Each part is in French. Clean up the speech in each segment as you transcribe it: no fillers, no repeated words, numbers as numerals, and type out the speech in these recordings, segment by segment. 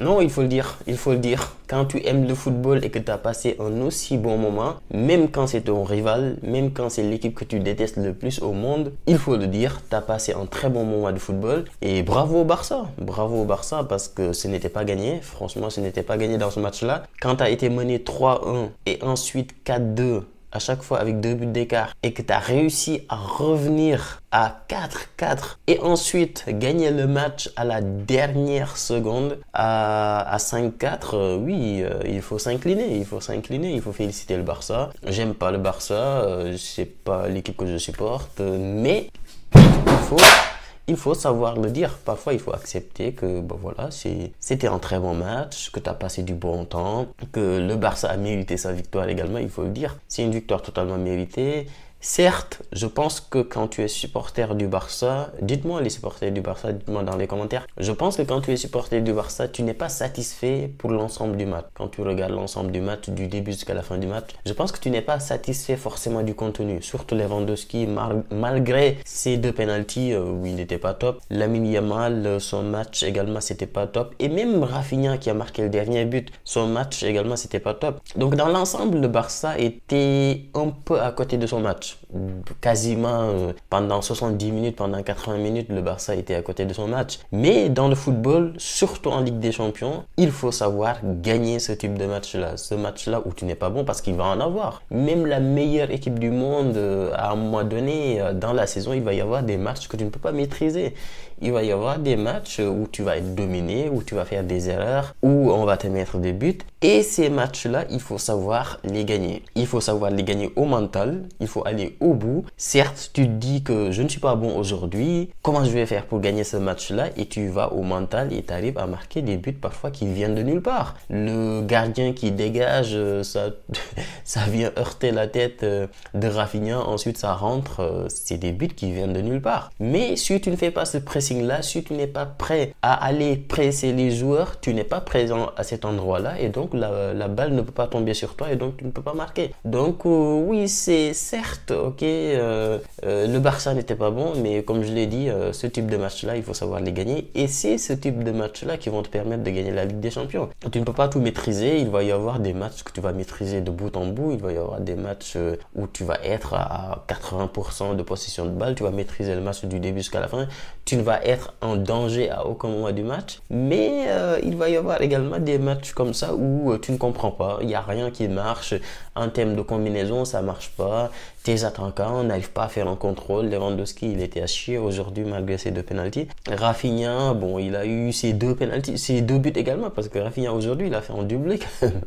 Non, il faut le dire, il faut le dire. Quand tu aimes le football et que tu as passé un aussi bon moment, même quand c'est ton rival, même quand c'est l'équipe que tu détestes le plus au monde, il faut le dire, tu as passé un très bon moment de football. Et bravo au Barça parce que ce n'était pas gagné. Franchement, ce n'était pas gagné dans ce match-là. Quand tu as été mené 3-1 et ensuite 4-2, à chaque fois avec 2 buts d'écart et que tu as réussi à revenir à 4-4 et ensuite gagner le match à la dernière seconde à 5-4, oui, il faut s'incliner, il faut féliciter le Barça. J'aime pas le Barça, c'est pas l'équipe que je supporte, mais il faut savoir le dire. Parfois, il faut accepter que ben voilà, c'était un très bon match, que tu as passé du bon temps, que le Barça a mérité sa victoire également, il faut le dire. C'est une victoire totalement méritée. Certes, je pense que quand tu es supporter du Barça, dites-moi les supporters du Barça, dites-moi dans les commentaires. Je pense que quand tu es supporter du Barça, tu n'es pas satisfait pour l'ensemble du match. Quand tu regardes l'ensemble du match, du début jusqu'à la fin du match, je pense que tu n'es pas satisfait forcément du contenu. Surtout Lewandowski, malgré ses 2 pénaltys où il n'était pas top. Lamine Yamal, son match également, c'était pas top. Et même Rafinha qui a marqué le dernier but, son match également, c'était pas top. Donc dans l'ensemble, le Barça était un peu à côté de son match. Quasiment pendant 70 minutes, pendant 80 minutes, le Barça était à côté de son match. Mais dans le football, surtout en Ligue des Champions, il faut savoir gagner ce type de match-là. Ce match-là où tu n'es pas bon parce qu'il va en avoir. Même la meilleure équipe du monde, à un moment donné, dans la saison, il va y avoir des matchs que tu ne peux pas maîtriser. Il va y avoir des matchs où tu vas être dominé, où tu vas faire des erreurs, où on va te mettre des buts. Et ces matchs-là, il faut savoir les gagner. Il faut savoir les gagner au mental. Il faut aller au bout. Certes, tu te dis que je ne suis pas bon aujourd'hui. Comment je vais faire pour gagner ce match-là? Et tu vas au mental et tu arrives à marquer des buts parfois qui viennent de nulle part. Le gardien qui dégage, ça vient heurter la tête de Rafinha. Ensuite, ça rentre. C'est des buts qui viennent de nulle part. Mais si tu ne fais pas ce pressing-là, si tu n'es pas prêt à aller presser les joueurs, tu n'es pas présent à cet endroit-là et donc la balle ne peut pas tomber sur toi et donc tu ne peux pas marquer. Donc oui, c'est certes, ok, le Barça n'était pas bon, mais comme je l'ai dit, ce type de match-là, il faut savoir les gagner et c'est ce type de match-là qui vont te permettre de gagner la Ligue des Champions. Tu ne peux pas tout maîtriser, il va y avoir des matchs que tu vas maîtriser de bout en bout, il va y avoir des matchs où tu vas être à 80% de possession de balle, tu vas maîtriser le match du début jusqu'à la fin, tu ne vas être en danger à aucun moment du match, mais il va y avoir également des matchs comme ça où tu ne comprends pas, il n'y a rien qui marche, en termes de combinaison ça marche pas, tes attaquants n'arrivent pas à faire un contrôle. Lewandowski il était à chier aujourd'hui malgré ses 2 pénaltys. Rafinha, bon, il a eu ses 2 pénaltys, ses 2 buts également parce que Rafinha aujourd'hui il a fait un doublé quand même.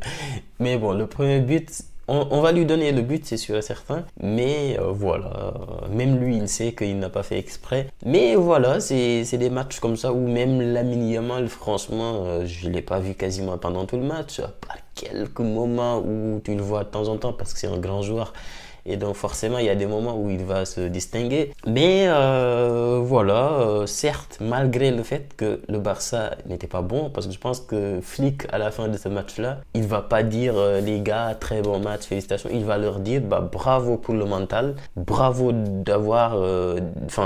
Mais bon, le premier but, on va lui donner le but, c'est sûr et certain. Mais voilà, même lui, il sait qu'il n'a pas fait exprès. Mais voilà, c'est des matchs comme ça où même Lamine Yamal, franchement, je ne l'ai pas vu quasiment pendant tout le match. À part quelques moments où tu le vois de temps en temps parce que c'est un grand joueur. Et donc forcément, il y a des moments où il va se distinguer. Mais voilà, certes, malgré le fait que le Barça n'était pas bon, parce que je pense que Flick, à la fin de ce match-là, il va pas dire les gars, très bon match, félicitations. Il va leur dire bah, bravo pour le mental, bravo d'avoir,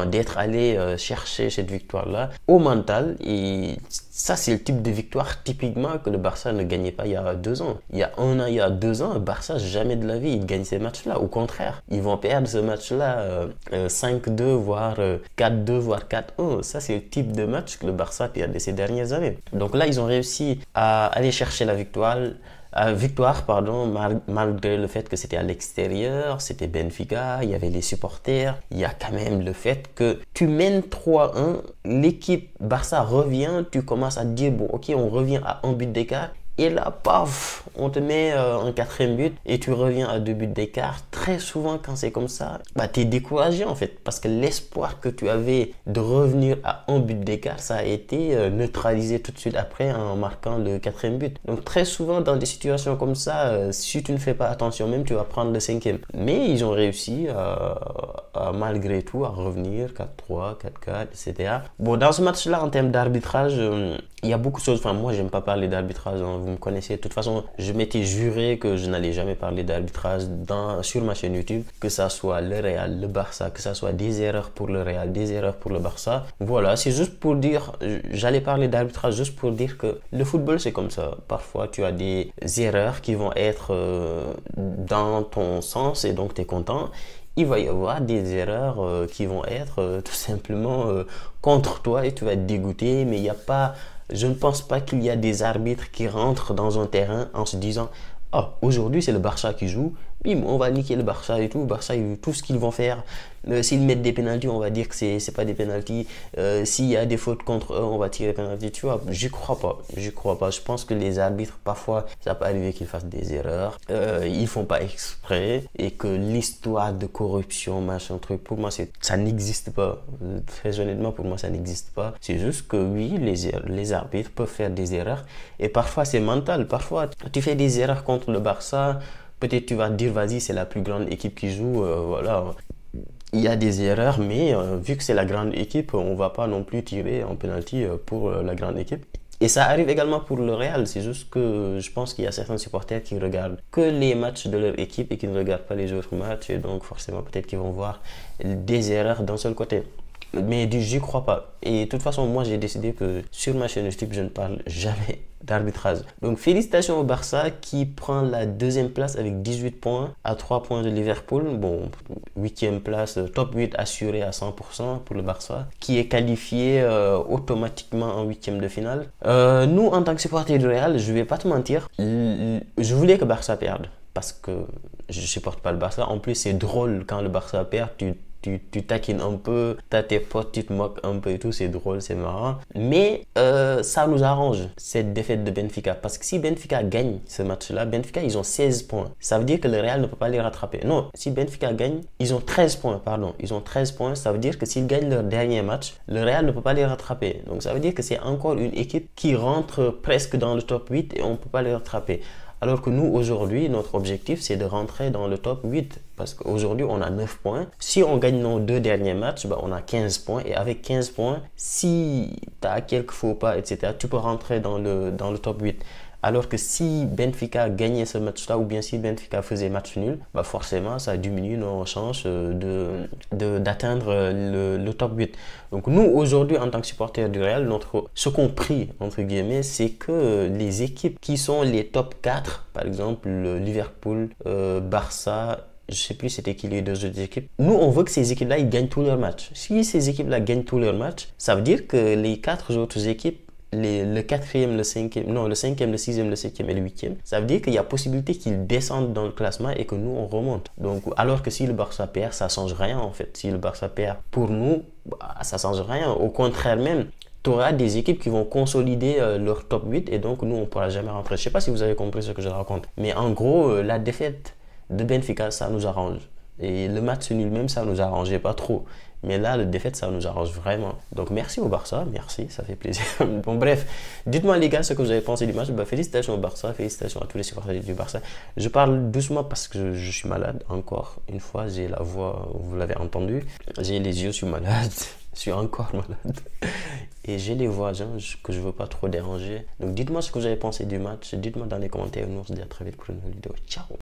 d'être allé chercher cette victoire-là au mental. Et ça, c'est le type de victoire typiquement que le Barça ne gagnait pas il y a 2 ans. Il y a 1 an, il y a 2 ans, le Barça, jamais de la vie, il gagne ces matchs-là. Au contraire, ils vont perdre ce match-là 5-2, voire 4-2, voire 4-1. Ça, c'est le type de match que le Barça perd ces dernières années. Donc là, ils ont réussi à aller chercher la victoire. Malgré le fait que c'était à l'extérieur, c'était Benfica, il y avait les supporters, il y a quand même le fait que tu mènes 3-1, l'équipe Barça revient, tu commences à te dire, bon ok, on revient à 1 but d'écart. Et là, paf, on te met un 4e but et tu reviens à 2 buts d'écart. Très souvent, quand c'est comme ça, bah, tu es découragé en fait. Parce que l'espoir que tu avais de revenir à 1 but d'écart, ça a été neutralisé tout de suite après en marquant le 4e but. Donc très souvent, dans des situations comme ça, si tu ne fais pas attention même, tu vas prendre le 5e. Mais ils ont réussi à malgré tout à revenir 4-3, 4-4, etc. Bon, dans ce match-là, en termes d'arbitrage, il y a beaucoup de choses. Enfin, moi, j'aime pas parler d'arbitrage, hein, vous me connaissez. De toute façon, je m'étais juré que je n'allais jamais parler d'arbitrage sur ma chaîne YouTube, que ça soit le Real, le Barça, que ça soit des erreurs pour le Real, des erreurs pour le Barça. Voilà, c'est juste pour dire, j'allais parler d'arbitrage juste pour dire que le football, c'est comme ça. Parfois, tu as des erreurs qui vont être dans ton sens et donc tu es content. Il va y avoir des erreurs qui vont être tout simplement contre toi et tu vas être dégoûté, mais il n'y a pas, je ne pense pas qu'il y a des arbitres qui rentrent dans un terrain en se disant « Oh, aujourd'hui c'est le Barça qui joue, bim, on va niquer le Barça et tout, le Barça, tout ce qu'ils vont faire. S'ils mettent des pénaltys, on va dire que c'est pas des pénaltys. S'il y a des fautes contre eux, on va tirer pénalty. Tu vois, j'y crois pas. J'y crois pas. Je pense que les arbitres, parfois, ça peut arriver qu'ils fassent des erreurs. Ils font pas exprès et que l'histoire de corruption, machin truc, pour moi, ça n'existe pas. Très honnêtement, pour moi, ça n'existe pas. C'est juste que oui, les arbitres peuvent faire des erreurs et parfois c'est mental. Parfois, tu fais des erreurs contre le Barça. Peut-être tu vas te dire, vas-y, c'est la plus grande équipe qui joue, voilà. Il y a des erreurs, mais vu que c'est la grande équipe, on ne va pas non plus tirer en penalty pour la grande équipe. Et ça arrive également pour le Real, c'est juste que je pense qu'il y a certains supporters qui regardent que les matchs de leur équipe et qui ne regardent pas les autres matchs. Et donc forcément, peut-être qu'ils vont voir des erreurs d'un seul côté. Mais j'y crois pas. Et de toute façon, moi, j'ai décidé que sur ma chaîne YouTube, je ne parle jamais d'arbitrage. Donc, félicitations au Barça qui prend la deuxième place avec 18 points à 3 points de Liverpool. Bon, 8e place, top 8 assuré à 100% pour le Barça, qui est qualifié automatiquement en 8e de finale. Nous, en tant que supporters du Real, je vais pas te mentir, je voulais que Barça perde parce que je supporte pas le Barça. En plus, c'est drôle quand le Barça perd, tu taquines un peu, t'as tes potes, tu te moques un peu et tout, c'est drôle, c'est marrant. Mais ça nous arrange, cette défaite de Benfica. Parce que si Benfica gagne ce match-là, Benfica, ils ont 16 points. Ça veut dire que le Real ne peut pas les rattraper. Non, si Benfica gagne, ils ont 13 points, pardon. Ils ont 13 points, ça veut dire que s'ils gagnent leur dernier match, le Real ne peut pas les rattraper. Donc ça veut dire que c'est encore une équipe qui rentre presque dans le top 8 et on ne peut pas les rattraper. Alors que nous, aujourd'hui, notre objectif, c'est de rentrer dans le top 8. Parce qu'aujourd'hui, on a 9 points. Si on gagne nos 2 derniers matchs, ben, on a 15 points. Et avec 15 points, si tu as quelques faux pas, etc., tu peux rentrer dans le top 8. Alors que si Benfica gagnait ce match-là ou bien si Benfica faisait match nul, bah forcément ça diminue nos chances d'atteindre le top 8. Donc nous aujourd'hui en tant que supporters du Real, ce qu'on prie entre guillemets, c'est que les équipes qui sont les top 4, par exemple Liverpool, Barça, je sais plus c'était qui les deux autres équipes. Nous, on veut que ces équipes-là, ils gagnent tous leurs matchs. Si ces équipes-là gagnent tous leurs matchs, ça veut dire que les 4 autres équipes, le 4e, le 5e, non, le 5e, le 6e, le 7e et le 8e, ça veut dire qu'il y a possibilité qu'ils descendent dans le classement et que nous, on remonte. Donc, alors que si le Barça perd, ça change rien en fait. Si le Barça perd, pour nous, bah, ça change rien. Au contraire même, tu auras des équipes qui vont consolider leur top 8 et donc nous, on ne pourra jamais rentrer. Je ne sais pas si vous avez compris ce que je raconte. Mais en gros, la défaite de Benfica, ça nous arrange. Et le match nul même, ça nous arrangeait pas trop. Mais là, la défaite, ça nous arrange vraiment. Donc, merci au Barça. Merci, ça fait plaisir. Bon, bref, dites-moi les gars ce que vous avez pensé du match. Bah, félicitations au Barça. Félicitations à tous les supporters du Barça. Je parle doucement parce que je suis malade. Encore une fois, j'ai la voix, vous l'avez entendu. J'ai les yeux, je suis malade. Je suis encore malade. Et j'ai les voisins que je ne veux pas trop déranger. Donc, dites-moi ce que vous avez pensé du match. Dites-moi dans les commentaires. Nous, on se dit à très vite pour une nouvelle vidéo. Ciao!